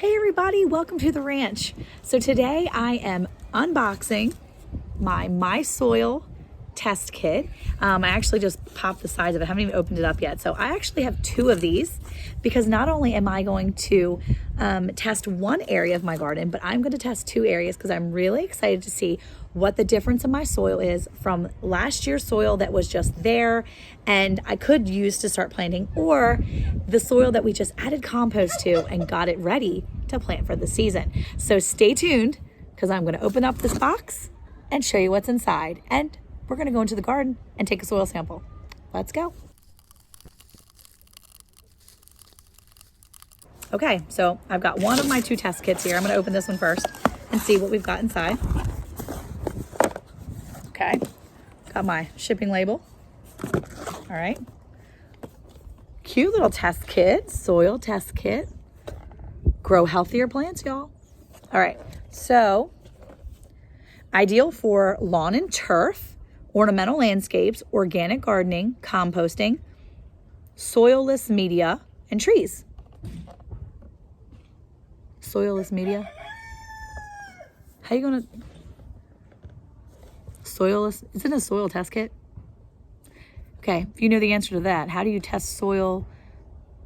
Hey everybody, welcome to the ranch. So today I am unboxing my mysoil test kit. I actually just popped the sides of it. I haven't even opened it up yet. So I actually have two of these because not only am I going to test one area of my garden, but I'm going to test two areas because I'm really excited to see what the difference in my soil is from last year's soil that was just there and I could use to start planting, or the soil that we just added compost to and got it ready to plant for the season. So stay tuned because I'm going to open up this box and show you what's inside, and we're going to go into the garden and take a soil sample. Let's go. Okay, so I've got one of my two test kits here. I'm going to open this one first and see what we've got inside. Okay, got my shipping label. All right. Cute little test kit, soil test kit. Grow healthier plants, y'all. All right, so ideal for lawn and turf, ornamental landscapes, organic gardening, composting, soilless media, and trees. Soilless media? How you gonna... Soilless, is it a soil test kit? Okay, if you know the answer to that, how do you test soil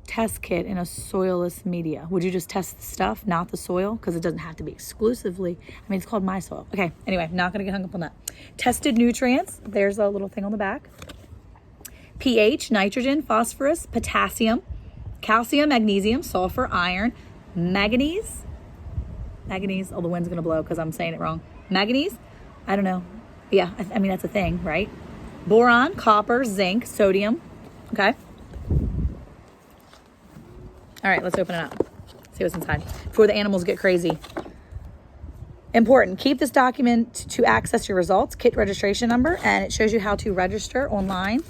test kit in a soilless media? Would you just test the stuff, not the soil? Because it doesn't have to be exclusively, I mean, it's called mysoil. Okay, anyway, not gonna get hung up on that. Tested nutrients, there's a little thing on the back. pH, nitrogen, phosphorus, potassium, calcium, magnesium, sulfur, iron, manganese, oh, the wind's gonna blow because I'm saying it wrong. Manganese, I don't know. Yeah, I mean, that's a thing, right? Boron, copper, zinc, sodium. Okay. All right, let's open it up. See what's inside before the animals get crazy. Important, keep this document to access your results, kit registration number, and it shows you how to register online.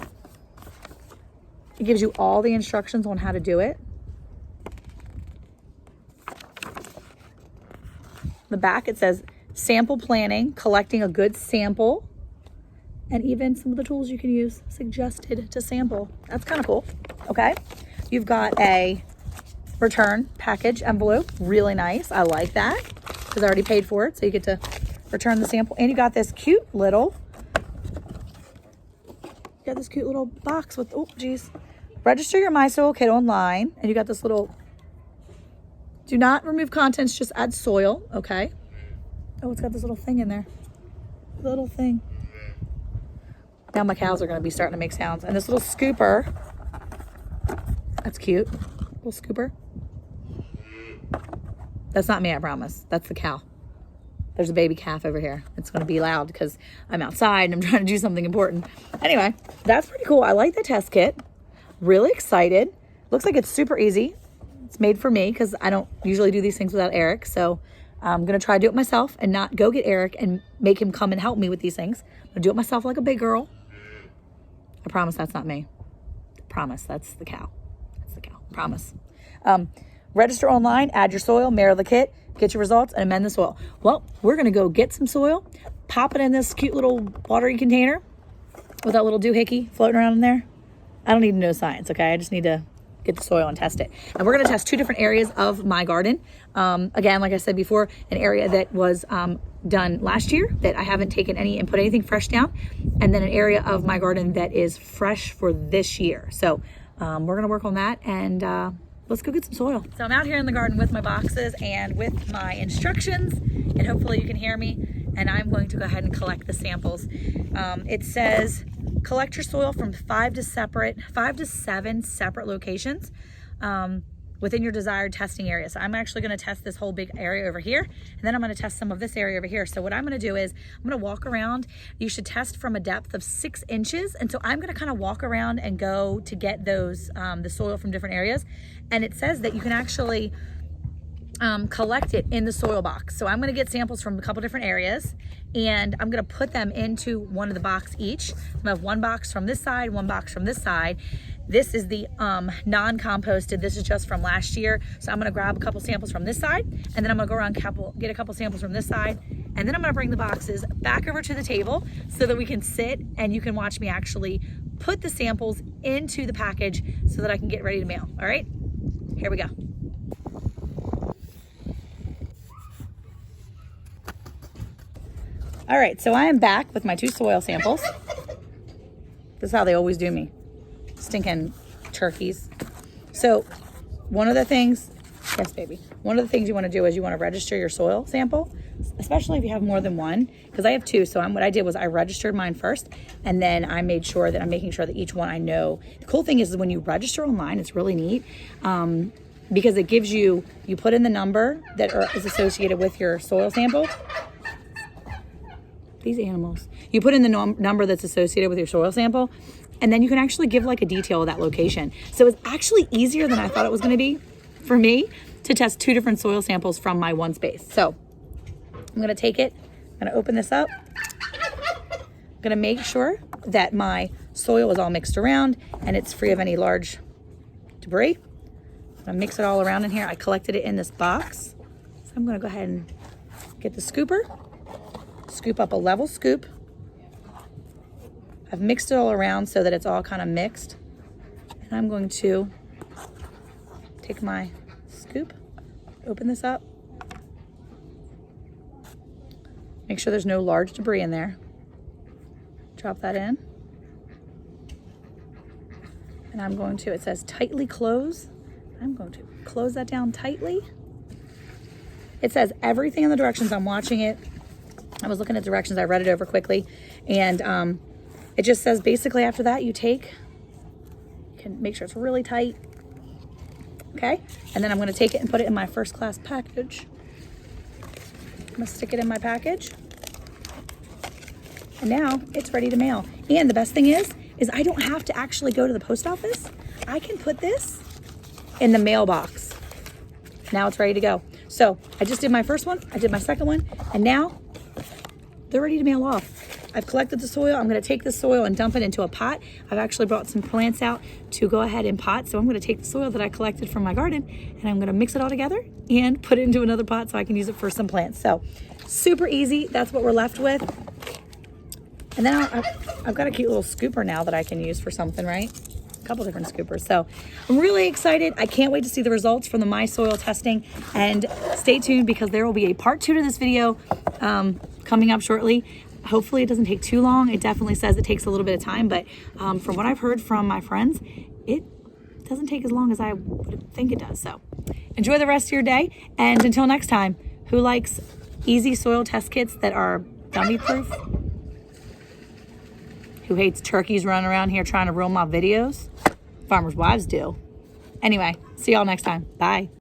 It gives you all the instructions on how to do it. The back, it says sample planning, collecting a good sample, and even some of the tools you can use suggested to sample. That's kind of cool. Okay. You've got a return package envelope. Really nice. I like that because I already paid for it. So you get to return the sample. And you got this cute little, box with, oh, geez. Register your mysoil kit online. And you got this little, do not remove contents, just add soil. Okay. Oh, it's got this little thing in there. Little thing. Now my cows are going to be starting to make sounds. And this little scooper. That's cute. Little scooper. That's not me, I promise. That's the cow. There's a baby calf over here. It's going to be loud because I'm outside and I'm trying to do something important. Anyway, that's pretty cool. I like the test kit. Really excited. Looks like it's super easy. It's made for me because I don't usually do these things without Eric. So I'm going to try to do it myself and not go get Eric and make him come and help me with these things. I'm going to do it myself like a big girl. I promise that's not me. I promise that's the cow. That's the cow. Promise. Register online, add your soil, mirror the kit, get your results, and amend the soil. Well, we're going to go get some soil, pop it in this cute little watery container with that little doohickey floating around in there. I don't need to know science, okay? I just need to get the soil and test it. And we're going to test two different areas of my garden. Again, like I said before, an area that was done last year that I haven't taken any and put anything fresh down, and then an area of my garden that is fresh for this year. So we're going to work on that, and let's go get some soil. So I'm out here in the garden with my boxes and with my instructions, and hopefully you can hear me, and I'm going to go ahead and collect the samples. It says collect your soil from 5 to 7 separate locations within your desired testing area. So I'm actually going to test this whole big area over here, and then I'm going to test some of this area over here. So what I'm going to do is I'm going to walk around. You should test from a depth of 6 inches. And so I'm going to kind of walk around and go to get those, the soil from different areas. And it says that you can actually collect it in the soil box. So I'm going to get samples from a couple different areas, and I'm going to put them into one of the box each. So I'm going to have one box from this side, one box from this side. This is the non-composted. This is just from last year. So I'm going to grab a couple samples from this side, and then I'm going to go around get a couple samples from this side, and then I'm going to bring the boxes back over to the table so that we can sit and you can watch me actually put the samples into the package so that I can get ready to mail. All right, here we go. All right, so I am back with my 2 soil samples. This is how they always do me. Stinking turkeys. So one of the things, yes, baby. One of the things you want to do is you want to register your soil sample, especially if you have more than one, because I have 2. So what I did was I registered mine first, and then I made sure that I'm making sure that each one I know. The cool thing is when you register online, it's really neat because it gives you put in the number that is associated with your soil sample. These animals. You put in the number that's associated with your soil sample, and then you can actually give like a detail of that location. So it's actually easier than I thought it was going to be for me to test 2 different soil samples from my one space. So I'm going to take it, I'm going to open this up. I'm going to make sure that my soil is all mixed around and it's free of any large debris. I'm going to mix it all around in here. I collected it in this box. So I'm going to go ahead and get the scooper. Scoop up a level scoop. I've mixed it all around so that it's all kind of mixed. And I'm going to take my scoop, open this up. Make sure there's no large debris in there. Drop that in. And I'm going to, it says tightly close. I'm going to close that down tightly. It says everything in the directions. I'm watching it. I was looking at directions. I read it over quickly. And it just says basically after that you can make sure it's really tight. Okay. And then I'm going to take it and put it in my first class package. I'm going to stick it in my package. And now it's ready to mail. And the best thing is I don't have to actually go to the post office. I can put this in the mailbox. Now it's ready to go. So I just did my first one. I did my second one. And now they're ready to mail off. I've collected the soil. I'm going to take the soil and dump it into a pot. I've actually brought some plants out to go ahead and pot. So I'm going to take the soil that I collected from my garden and I'm going to mix it all together and put it into another pot so I can use it for some plants. So super easy. That's what we're left with. And then I've got a cute little scooper now that I can use for something, right? A couple different scoopers. So I'm really excited. I can't wait to see the results from the mysoil testing, and stay tuned because there will be a part 2 to this video coming up shortly. Hopefully it doesn't take too long. It definitely says it takes a little bit of time, but from what I've heard from my friends, it doesn't take as long as I would think it does. So enjoy the rest of your day. And until next time, who likes easy soil test kits that are dummy proof? Who hates turkeys running around here trying to ruin my videos? Farmers' wives do. Anyway, see y'all next time. Bye.